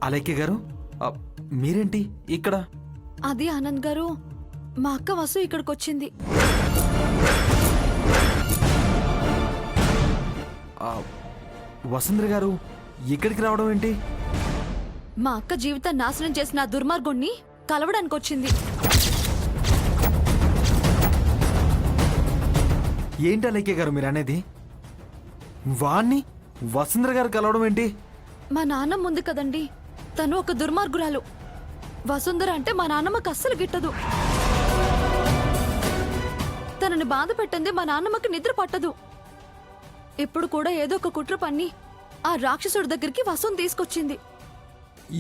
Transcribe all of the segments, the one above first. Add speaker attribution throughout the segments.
Speaker 1: అలైక్య గారు, మీరేంటి ఇక్కడ?
Speaker 2: అది ఆనంద్ గారు, మా అక్క వసు ఇక్కడికి వచ్చింది.
Speaker 1: వసుంధర గారు ఇక్కడికి రావడం ఏంటి?
Speaker 2: మా అక్క జీవితం నాశనం చేసిన ఆ దుర్మార్గుణ్ణి కలవడానికి వచ్చింది.
Speaker 1: ఏంటి అలైక్య గారు మీరు అనేది? వాణ్ణి వసుంధర గారు కలవడం ఏంటి?
Speaker 2: మా నాన్నమ్మ ఉంది కదండి, తను ఒక దుర్మార్గురాలు. వసుంధర అంటే మా నాన్నమ్మకి అస్సలు గిట్టదు. తనని బాధ పెట్టింది మా నాన్నమ్మకి నిద్ర పట్టదు. ఇప్పుడు కూడా ఏదో ఒక కుట్ర పన్ని ఆ రాక్షసుడి దగ్గరికి వసుని తీసుకొచ్చింది.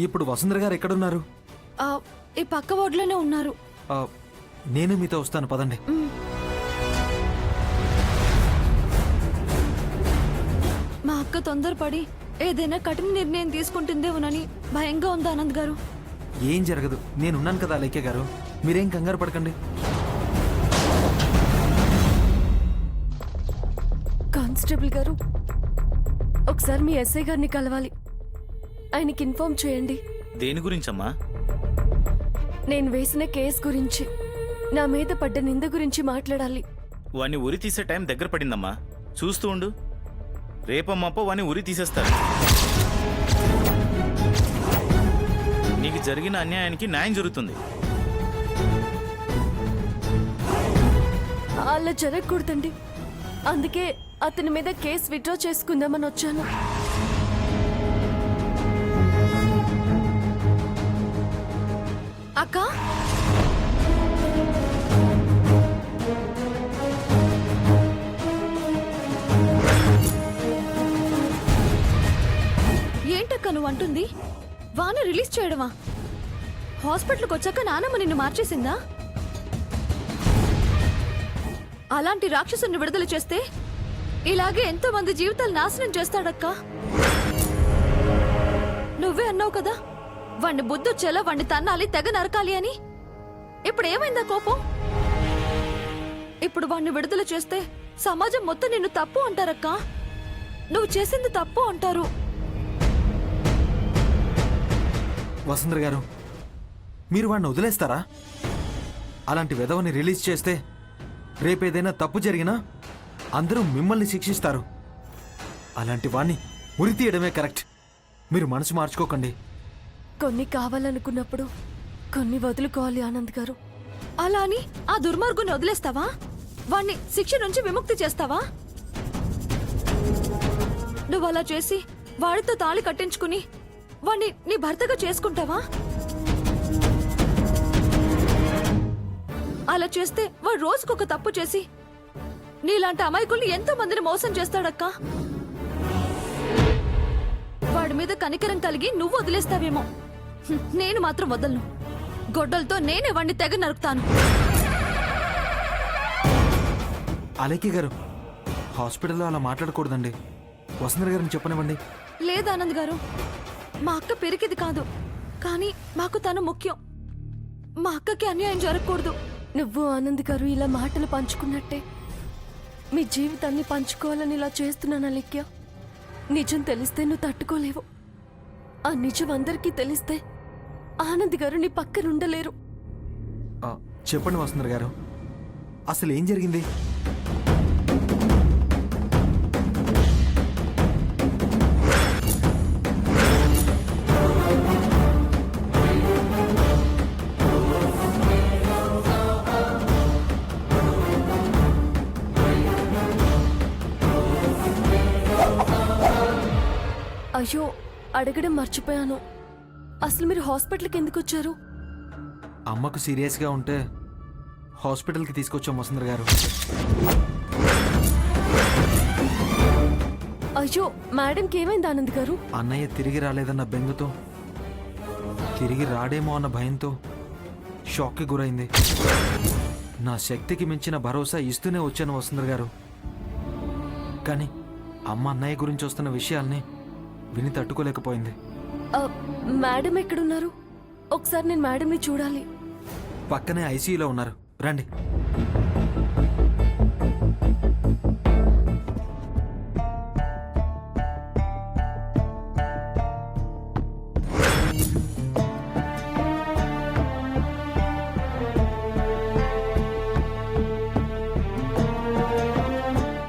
Speaker 1: ఇప్పుడు వసుంధర గారు ఎక్కడున్నారు?
Speaker 2: ఈ పక్క ఓడ్లోనే ఉన్నారు.
Speaker 1: నేను మీతో వస్తాను, పదండి.
Speaker 2: మా అక్క తొందరపడి ఏదైనా కఠిన నిర్ణయం తీసుకుంటుందేమోనని భయంగా ఉంది ఆనంద్ గారు.
Speaker 1: ఏం జరగదు, నేనున్నాను కదా అలైక్య గారు, మీరేం కంగారు పడకండి.
Speaker 3: కానిస్టేబుల్ గారు, ఒకసారి మీ ఎస్ఐ గారిని కలవాలి. ఆయనకి ఇన్ఫార్మ్ చేయండి.
Speaker 4: దేని గురించమ్మా?
Speaker 3: నేను వేసిన కేసు గురించి, నా మీద పడ్డ నింద గురించి మాట్లాడాలి.
Speaker 4: వాణ్ణి ఉరి తీసే టైం దగ్గర పడిందమ్మా, చూస్తూ ఉండు. రేపమ్మప్ప వాణ్ణి ఉరి తీసేస్తారు. నీకు జరిగిన అన్యాయానికి న్యాయం జరుగుతుంది.
Speaker 3: అలా జరగకూడదండి, అందుకే అతని మీద కేసు విత్డ్రా చేసుకుందామని వచ్చాను.
Speaker 2: అక్క, ఏంటక్క నువ్వు అంటుంది? వాణ్ణి రిలీజ్ చేయడమా? హాస్పిటల్కి వచ్చాక నానమ్మ నిన్ను మార్చేసిందా? అలాంటి రాక్షసుని విడుదల చేస్తే ఇలాగే ఎంతో మంది జీవితాలు నాశనం చేస్తాడక్క. నువ్వే అన్నావు కదా, వాణ్ణి బుద్ధొచ్చేలా వాణ్ణి తన్నాలి, తెగ నరకాలి అని. ఇప్పుడు ఏమైందా కోపం? ఇప్పుడు వాణ్ణి విడుదల చేస్తే సమాజం మొత్తం నిన్ను తప్పు అంటారక్క. నువ్వు చేసింది తప్పు అంటారు.
Speaker 1: వసుంధర గారు, మీరు వాడిని వదిలేస్తారా? అలాంటి విధవని రిలీజ్ చేస్తే రేపేదైనా తప్పు జరిగినా అందరూ మిమ్మల్ని శిక్షిస్తారు. అలాంటి వాణ్ణి ఉరి తీయడమే కరెక్ట్. మీరు మనసు మార్చుకోకండి.
Speaker 3: కొన్ని కావాలనుకున్నప్పుడు కొన్ని వదులుకోవాలి ఆనంద్ గారు.
Speaker 2: అలా అని ఆ దుర్మార్గుని వదిలేస్తావా? వాణ్ణి శిక్ష నుంచి విముక్తి చేస్తావా? నువ్వు అలా చేసి వాడితో తాళి కట్టించుకుని వాణ్ణి నీ భర్తగా చేసుకుంటావా? అలా చేస్తే వాడు రోజుకొక తప్పు చేసి నీలాంటి అమాయకుల్ని ఎంతో మందిని మోసం చేస్తాడక్క. వాడి మీద కనికరం కలిగి నువ్వు వదిలేస్తావేమో, నేను మాత్రం వదలను. గొడ్డలతో నేనే వాడిని తెగ నరుకుతాను.
Speaker 1: అలైక్య గారు, హాస్పిటల్లో అలా మాట్లాడకూడదండి. వసుంధర గారిని చెప్పనివ్వండి.
Speaker 2: లేదు ఆనంద్ గారు, మా అక్క పెరిగిది కాదు, కానీ మాకు తను ముఖ్యం. మా అక్కకి అన్యాయం జరగకూడదు.
Speaker 3: నువ్వు ఆనంద్ గారు ఇలా మాటలు పంచుకున్నట్టే మీ జీవితాన్ని పంచుకోవాలని ఇలా చేస్తున్నాను అలైక్య. నిజం తెలిస్తే నువ్వు తట్టుకోలేవు. ఆ నిజం అందరికీ తెలిస్తే ఆనంద్ గారు నీ పక్కన ఉండలేరు.
Speaker 1: చెప్పండి వసుంధర గారు, అసలు ఏం జరిగింది?
Speaker 3: అయ్యో, అడగడం మర్చిపోయాను. అసలు మీరు హాస్పిటల్కి ఎందుకు వచ్చారు?
Speaker 1: అమ్మకు సీరియస్గా ఉంటే హాస్పిటల్కి తీసుకొచ్చాం వసుంధర గారు.
Speaker 3: అయ్యో, మేడంకి ఏమైంది ఆనంద్ గారు?
Speaker 1: అన్నయ్య తిరిగి రాలేదన్న బెంగతో, తిరిగి రాడేమో అన్న భయంతో షాక్కి గురైంది. నా శక్తికి మించిన భరోసా ఇస్తూనే వచ్చాను వసుంధర గారు. కానీ అమ్మ అన్నయ్య గురించి వస్తున్న విషయాల్ని విని తట్టుకోలేకపోయింది.
Speaker 3: మేడం ఎక్కడున్నారు? ఒకసారి నేను మేడంని చూడాలి.
Speaker 1: పక్కనే ఐసీయూలో ఉన్నారు, రండి.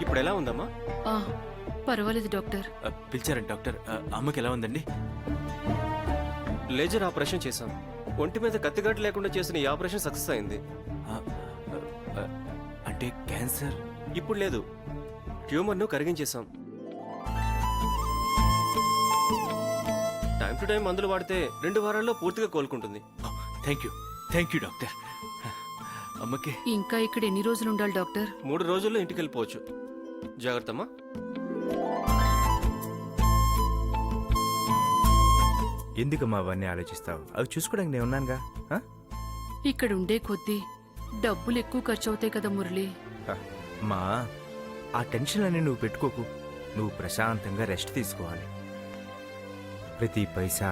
Speaker 5: ఇప్పుడు ఎలా ఉందమ్మా?
Speaker 6: పర్వాలేదు డాక్టర్.
Speaker 5: పిలిచారండి డాక్టర్. అమ్మకి ఎలా ఉందండి? లేజర్ ఆపరేషన్ చేశాం. ఒంటి మీద కత్తిగట్టు లేకుండా చేసిన ఈ ఆపరేషన్ సక్సెస్ అయింది. అంటే క్యాన్సర్ ఇప్పుడు లేదు, ట్యూమర్ను కరిగించేశాం. టైం టు టైం మందులు వాడితే 2 వారాల్లో పూర్తిగా కోలుకుంటుంది. Thank you doctor. అమ్మకి
Speaker 6: ఇంకా ఇక్కడ ఎన్ని రోజులు ఉండాలి డాక్టర్?
Speaker 5: 3 రోజుల్లో ఇంటికి వెళ్ళిపోవచ్చు. జాగ్రత్తమ్మా.
Speaker 7: ఎందుకమ్మా అవన్నీ ఆలోచిస్తావు? అవి చూసుకోవడానికి నేను ఉన్నానుగా.
Speaker 6: ఇక్కడ ఉండే కొద్దీ డబ్బులు ఎక్కువ ఖర్చు అవుతాయి కదా మురళి.
Speaker 7: మా ఆ టెన్షన్లన్నీ నువ్వు పెట్టుకోకు. నువ్వు ప్రశాంతంగా రెస్ట్ తీసుకోవాలి. ప్రతి పైసా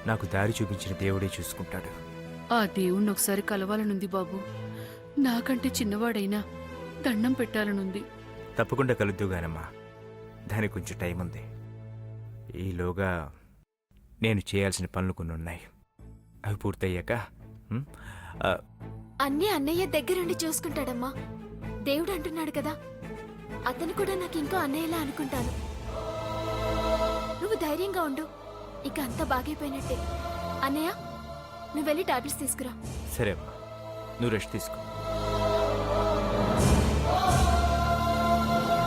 Speaker 7: నాకు దారి చూపించిన దేవుడే చూసుకుంటాడు.
Speaker 6: ఆ దేవుణ్ణి ఒకసారి కలవాలనుంది బాబు. నాకంటే చిన్నవాడైనా దండం పెట్టాలనుంది.
Speaker 7: తప్పకుండా కలుద్దుగానమ్మా. దానికి కొంచెం టైం ఉంది. ఈలోగా నేను చేయాల్సిన పనులు కొన్ని ఉన్నాయి. అవి పూర్తయ్యాక
Speaker 8: అన్నీ అన్నయ్య దగ్గరుండి చూసుకుంటాడమ్మా. దేవుడు అంటున్నాడు కదా, అతను కూడా నాకు ఇంకో అన్నయ్యలా అనుకుంటాను. నువ్వు ధైర్యంగా ఉండు, ఇక అంతా బాగైపోయినట్టే. అన్నయ్య, నువ్వు వెళ్ళి టాబ్లెట్స్ తీసుకురా.
Speaker 7: సరే అమ్మా, నువ్వు రెస్ట్ తీసుకో.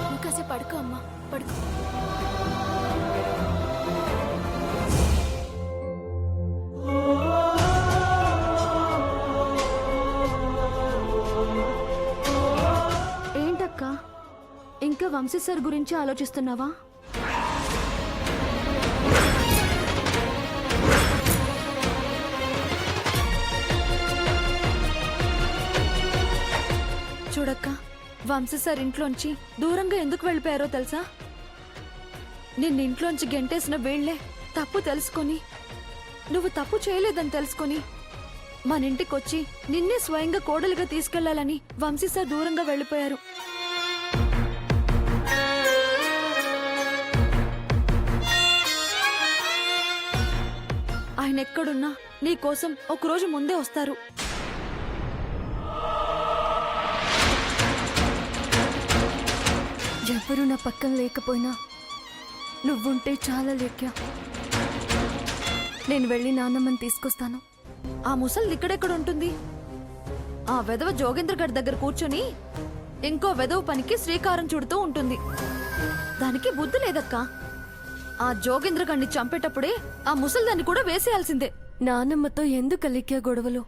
Speaker 8: నువ్వు కాసేపు పడుకో అమ్మా, పడుకో.
Speaker 2: ఏంటక్క, ఇంకా వంశీ సార్ గురించి ఆలోచిస్తున్నావా? చూడక్క, వంశీ సార్ ఇంట్లోంచి దూరంగా ఎందుకు వెళ్ళిపోయారో తెలుసా? నిన్న ఇంట్లోంచి గెంటేసిన వీళ్లే తప్పు తెలుసుకొని, నువ్వు తప్పు చేయలేదని తెలుసుకొని మన ఇంటికొచ్చి నిన్నే స్వయంగా కోడలుగా తీసుకెళ్లాలని వంశీ సార్ దూరంగా వెళ్ళిపోయారు. ఆయన ఎక్కడున్నా నీ కోసం ఒకరోజు ముందే వస్తారు.
Speaker 3: ఎవరు నా పక్కన లేకపోయినా నువ్వుంటే చాలా లెక్క. నేను వెళ్ళి నాన్నమ్మని తీసుకొస్తాను.
Speaker 2: ఆ ముసలి ఇక్కడెక్కడ ఉంటుంది? ఆ వెధవ జోగేంద్ర గడ్ దగ్గర కూర్చొని ఇంకో వెధవ పనికి శ్రీకారం చుడుతూ ఉంటుంది. దానికి బుద్ధి లేదక్కా. ఆ జోగేంద్ర గడ్ని చంపేటప్పుడే ఆ ముసలిదాన్ని కూడా వేసేయాల్సిందే.
Speaker 3: నాన్నమ్మతో ఎందుకు లెక్క గొడవలు?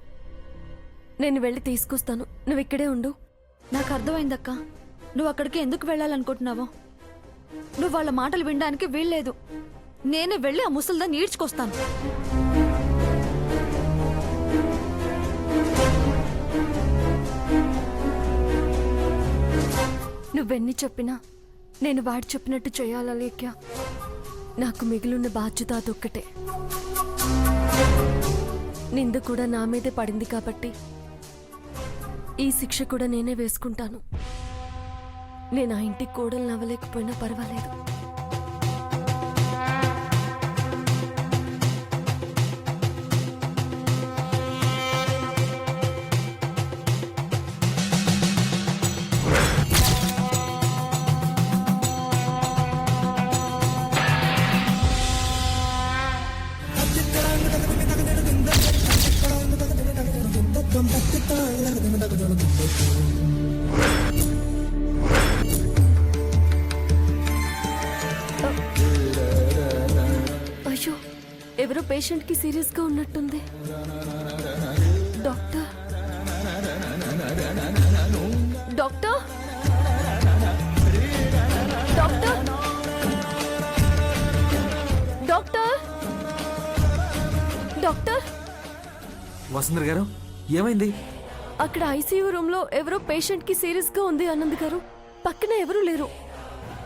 Speaker 3: నేను వెళ్ళి తీసుకొస్తాను, నువ్వు ఇక్కడే ఉండు.
Speaker 2: నాకు అర్థమైందక్కా, నువ్వు అక్కడికి ఎందుకు వెళ్ళాలనుకుంటున్నావో. నువ్వు వాళ్ళ మాటలు వినడానికి వీల్లేదు. నేనే వెళ్ళి ఆ ముసలిదాన్ని ఈడ్చుకొస్తాను.
Speaker 3: నువ్వెన్ని చెప్పినా నేను వాడు చెప్పినట్టు చేయాలా లేక? నాకు మిగిలిన బాధ్యత అదొక్కటే. నింద కూడా నా మీదే పడింది కాబట్టి ఈ శిక్ష కూడా నేనే వేసుకుంటాను. నేను ఆ ఇంటికి కోడలు నవ్వలేకపోయినా పర్వాలేదు. అయ్యో, ఎవరో పేషెంట్ కి సీరియస్ గా ఉన్నట్టుంది. Doctor, doctor, doctor, doctor, doctor.
Speaker 1: Vasundhara గారు, ఏమైంది?
Speaker 3: అక్కడ ఐసీయూ రూమ్ లో ఎవరో పేషెంట్ కి సీరియస్ గా ఉంది ఆనంద్ గారు. పక్కన ఎవరూ లేరు.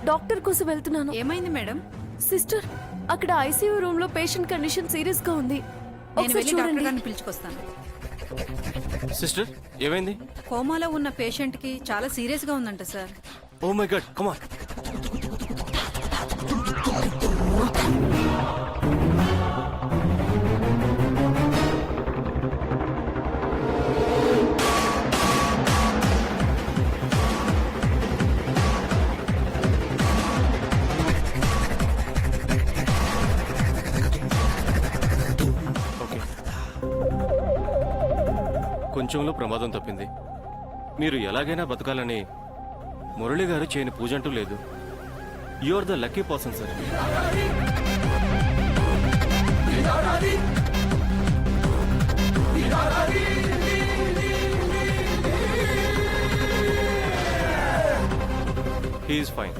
Speaker 3: డాక్టర్ కోసం వెళ్తున్నాను.
Speaker 6: ఏమైంది మేడం?
Speaker 3: సిస్టర్, అక్కడ ఐసీయూ రూమ్ లో పేషెంట్ కండిషన్ సీరియస్ గా ఉంది.
Speaker 9: నేను
Speaker 3: ఒకసారి
Speaker 9: వెళ్ళి
Speaker 3: చూడండి.
Speaker 9: డాక్టర్ గారిని పిలుచుకొస్తాను.
Speaker 5: సిస్టర్ ఏమైంది?
Speaker 9: కోమాలో ఉన్న పేషెంట్ కి చాలా సీరియస్ గా ఉందంట sir.
Speaker 5: Oh my god, come on. Okay, కొంచెంలో ప్రమాదం తప్పింది. మీరు ఎలాగైనా బతకాలని మురళి గారు చేయని పూజ అంటూ లేదు. You are the lucky person sir. He is fine.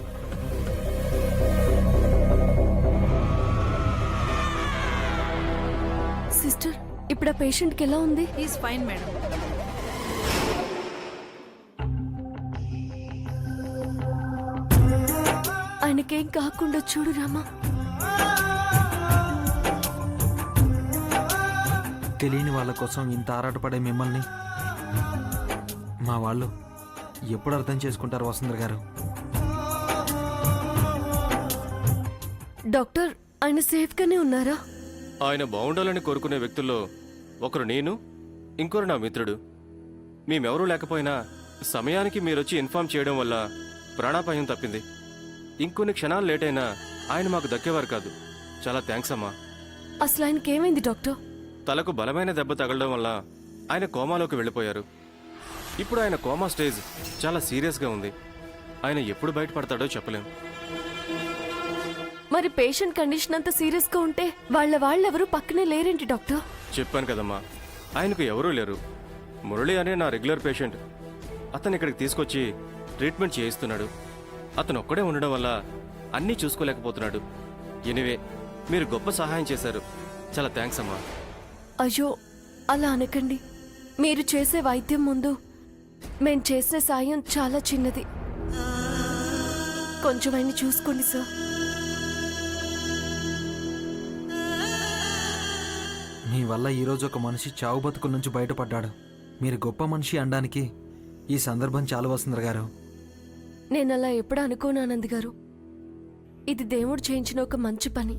Speaker 3: Sister, ఇప్పుడు ఆ పేషెంట్కి ఎలా ఉంది?
Speaker 9: Is fine madam.
Speaker 3: ఆయనకేం కాకుండా చూడు రామా.
Speaker 1: తెలియని వాళ్ళ కోసం ఇంత ఆరాటపడే మిమ్మల్ని మా వాళ్ళు ఎప్పుడు అర్థం చేసుకుంటారు వసుంధర గారు?
Speaker 3: డాక్టర్, ఆయన సేఫ్గానే ఉన్నారా?
Speaker 5: ఆయన బాగుండాలని కోరుకునే వ్యక్తుల్లో ఒకరు నేను, ఇంకొకరు నా మిత్రుడు. మేమెవరూ లేకపోయినా సమయానికి మీరొచ్చి ఇన్ఫార్మ్ చేయడం వల్ల ప్రాణాపాయం తప్పింది. ఇంకొన్ని క్షణాలు లేట్ అయినా ఆయన మాకు దక్కేవారు కాదు. చాలా థ్యాంక్స్ అమ్మా.
Speaker 3: అసలు ఆయనకి ఏమైంది డాక్టర్?
Speaker 5: తలకు బలమైన దెబ్బ తగలడం వల్ల ఆయన కోమాలోకి వెళ్ళిపోయారు. ఇప్పుడు ఆయన కోమా స్టేజ్ చాలా సీరియస్గా ఉంది. ఆయన ఎప్పుడు బయటపడతాడో చెప్పలేం.
Speaker 3: మరి పేషెంట్ కండిషన్ అంత సీరియస్గా ఉంటే వాళ్ళెవరూ పక్కనే లేరేంటి డాక్టర్?
Speaker 5: చెప్పాను కదమ్మా, ఆయనకు ఎవరూ లేరు. మురళి అనే నా రెగ్యులర్ పేషెంట్. అతను ఇక్కడికి తీసుకొచ్చి ట్రీట్మెంట్ చేయిస్తున్నాడు. అతను ఒక్కడే ఉండడం వల్ల అన్నీ చూసుకోలేకపోతున్నాడు. ఎనివే, మీరు గొప్ప సహాయం చేశారు. చాలా థ్యాంక్స్ అమ్మా.
Speaker 3: అయ్యో, అలా అనకండి. మీరు చేసే వైద్యం ముందు మేం చేసే సాయం చాలా చిన్నది. కొంచెం ఆయన చూసుకోండి సార్.
Speaker 1: మీ వల్ల ఈరోజు ఒక మనిషి చావు బతుకుల నుంచి బయటపడ్డాడు. మీరు గొప్ప మనిషి అనడానికి ఈ సందర్భం చాలు వసుంధర గారు.
Speaker 3: నేను అలా ఎప్పుడు అనుకోను ఆనంద్ గారు. ఇది దేవుడు చేయించిన ఒక మంచి పని.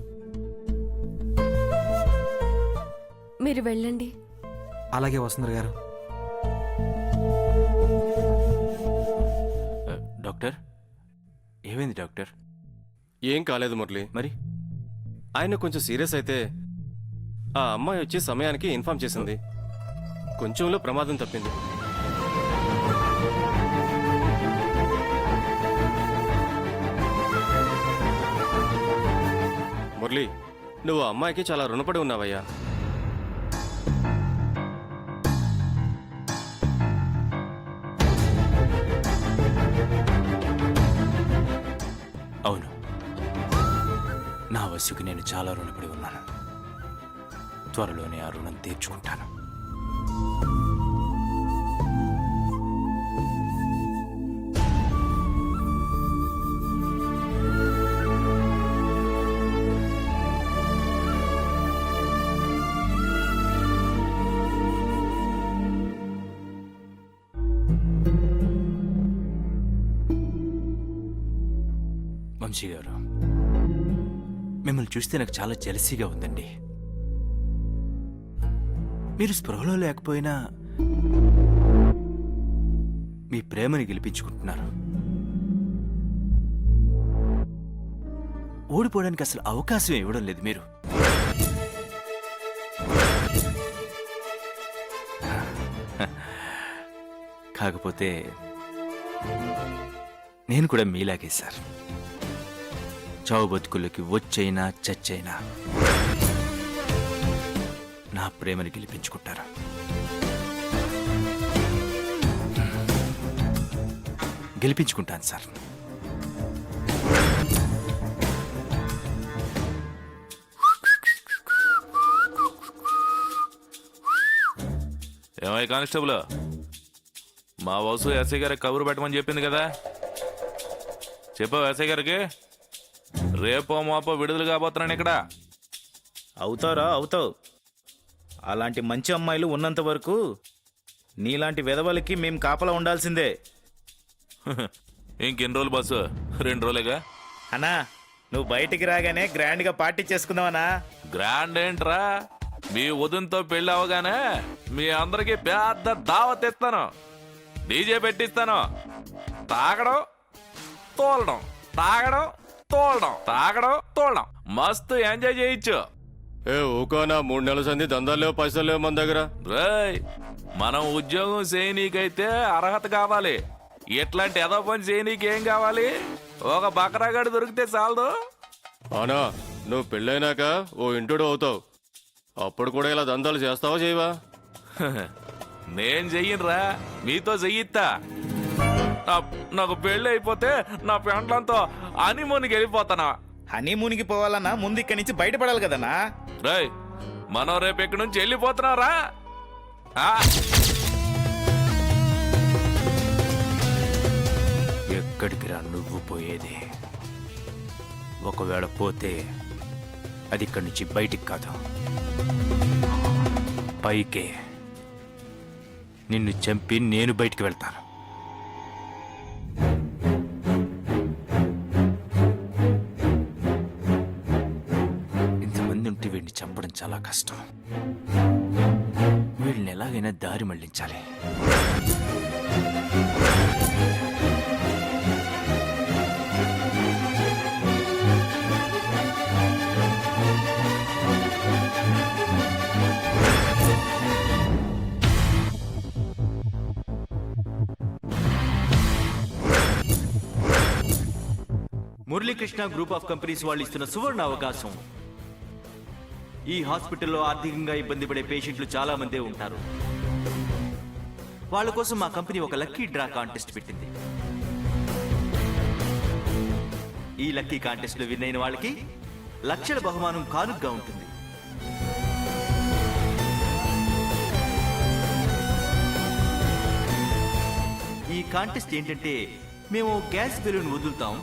Speaker 3: మీరు వెళ్ళండి.
Speaker 1: అలాగే వసుంధర గారు.
Speaker 7: డాక్టర్, ఏమైంది డాక్టర్?
Speaker 5: ఏం కాలేదు మురళి.
Speaker 7: మరి
Speaker 5: ఆయన కొంచెం సీరియస్ అయితే ఆ అమ్మాయి వచ్చి సమయానికి ఇన్ఫార్మ్ చేసింది. కొంచెంలో ప్రమాదం తప్పింది. మురళి, నువ్వు ఆ అమ్మాయికి చాలా రుణపడి ఉన్నావయ్యా.
Speaker 7: అవును, నా వసుకి నేను చాలా రుణపడి ఉన్నాను. త్వరలోనే ఆ రుణం తీర్చుకుంటాను. వంశీ గారు, మిమ్మల్ని చూస్తే నాకు చాలా జెలసీగా ఉందండి. మీరు స్పృహలో లేకపోయినా మీ ప్రేమని గెలిపించుకుంటున్నారు. ఓడిపోవడానికి అసలు అవకాశం ఇవ్వడం లేదు మీరు. కాకపోతే నేను కూడా మీలాగే సార్. చావు బతుకులకి వచ్చైనా చచ్చైనా నా ప్రేమని గెలిపించుకుంటారు. గెలిపించుకుంటాను సార్.
Speaker 10: ఏమై కానిస్టేబుల్, మా వసు ఎస్ఐ గారికి కబురు పెట్టమని చెప్పింది కదా, చెప్పావు ఎస్ఐ గారికి? రేపో మాపో విడుదల కాబోతున్నాను ఇక్కడ.
Speaker 4: అవుతారా? అవుతావు. అలాంటి మంచి అమ్మాయిలు ఉన్నంత వరకు నీలాంటి వెధవలకి మేం కాపలా ఉండాల్సిందే.
Speaker 10: ఇంకెన్ని రోజులు బస్సు? 2 రోజులేగా.
Speaker 4: అన్నా నువ్వు బయటికి రాగానే గ్రాండ్గా పార్టీ చేసుకుందామన్నా.
Speaker 10: గ్రాండ్ ఏంట్రా, మీ ఉదయంతో పెళ్ళి అవగానే మీ అందరికి పెద్ద దావత్ ఇస్తాను, డీజే పెట్టిస్తాను. తాగడం తోలడం, తాగడం తోలడం, తాగడం తోలడం, మస్తు ఎంజాయ్ చేయొచ్చు.
Speaker 5: ఏ ఊకోనా 3 నెలల సంది దందాలు లేవు, పైసలు లేవు మన దగ్గర.
Speaker 10: రేయ్, మనం ఉద్యోగం చేయనీకైతే అర్హత కావాలి. ఎట్లాంటి ఏదో పని చేయనీకి ఏం కావాలి? ఒక బకరాగాడు దొరికితే చాలదు.
Speaker 5: అవునా, నువ్వు పెళ్ళైనాక ఓ ఇంటుడు అవుతావు, అప్పుడు కూడా ఇలా దందాలు చేస్తావా చేయవా?
Speaker 10: నేను చెయ్యనురా, మీతో చెయ్యిస్తా. నాకు పెళ్ళి అయిపోతే నా పెండ్లంతో హనీమూన్కి వెళ్ళిపోతానా?
Speaker 4: హనీమూన్కి పోవాలన్నా ముందు ఇక్కడి నుంచి బయటపడాలి కదన్నా.
Speaker 10: రేయ్, మనం రేపు ఇక్కడి నుంచి వెళ్ళిపోతున్నారా?
Speaker 7: ఎక్కడికి రా నువ్వు పోయేది? ఒకవేళ పోతే అది ఇక్కడి నుంచి బయటికి కాదు, పైకే. నిన్ను చంపి నేను బయటికి వెళ్తాను. ఇంతమంది ఉంటే వీడిని చంపడం చాలా కష్టం. వీళ్ళని ఎలాగైనా దారి మళ్లించాలి.
Speaker 11: మురళీకృష్ణ గ్రూప్ ఆఫ్ కంపెనీస్ వాళ్ళు ఇస్తున్న సువర్ణ అవకాశం. ఈ హాస్పిటల్లో ఆర్థికంగా ఇబ్బంది పడే పేషెంట్లు చాలా మందే ఉంటారు. వాళ్ళ కోసం మా కంపెనీ ఒక లక్కీ డ్రా కాంటెస్ట్ పెట్టింది. ఈ లక్కీ కాంటెస్ట్ లో విన్ అయిన వాళ్ళకి లక్షల బహుమానం కానుగ్గా ఉంటుంది. ఈ కాంటెస్ట్ ఏంటంటే, మేము గ్యాస్ బెలూన్ వదులుతాం.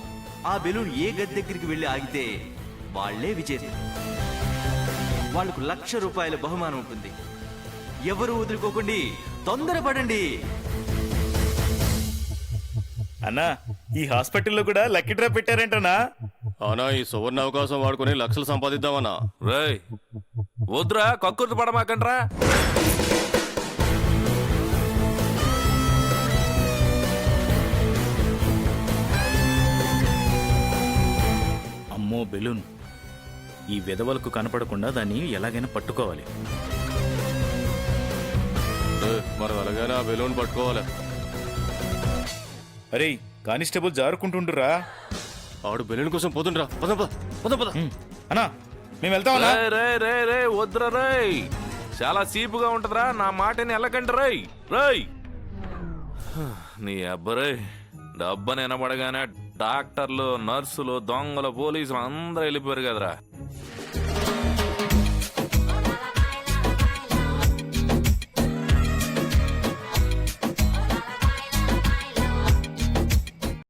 Speaker 11: ఆ బెలూన్ ఏ గది దగ్గరికి వెళ్ళి ఆగితే వాళ్లే విజేత. వాళ్లకు ₹1,00,000 బహుమానం ఉంటుంది. ఎవరు వదులుకోకండి, తొందరపడండి.
Speaker 4: అన్నా, ఈ హాస్పిటల్లో కూడా లక్కీ డ్రా పెట్టారంటనా?
Speaker 5: అవునా, ఈ సువర్ణ అవకాశం వాడుకుని లక్షలు సంపాదిద్దామన్నా.
Speaker 10: రేయ్, వద్దురా, కక్కుర్తి పడమాకండ్రా.
Speaker 4: అమ్మో బెలూన్, ఈ విధవలకు కనపడకుండా దాన్ని ఎలాగైనా పట్టుకోవాలి.
Speaker 5: మనం ఎలాగైనా ఆ బెలూన్ పట్టుకోవాలి.
Speaker 4: అరే కానిస్టేబుల్ జారుకుంటుండ్రా.
Speaker 5: ఆడు బెలూన్ కోసం పోతుండ్రా. పద పద పద పద.
Speaker 4: అన్నా మేము వెళ్తామన్నా.
Speaker 10: రే వద్దురా రేయ్, చాలా సీపుగా ఉంటదిరా, నా మాటని ఎల్లకండి రేయ్. రేయ్ నీ అబ్బరే, డబ్బని వినబడగానే డాక్టర్లు, నర్సులు, దొంగలు, పోలీసులు అందరూ వెళ్ళిపోయారు కదరా.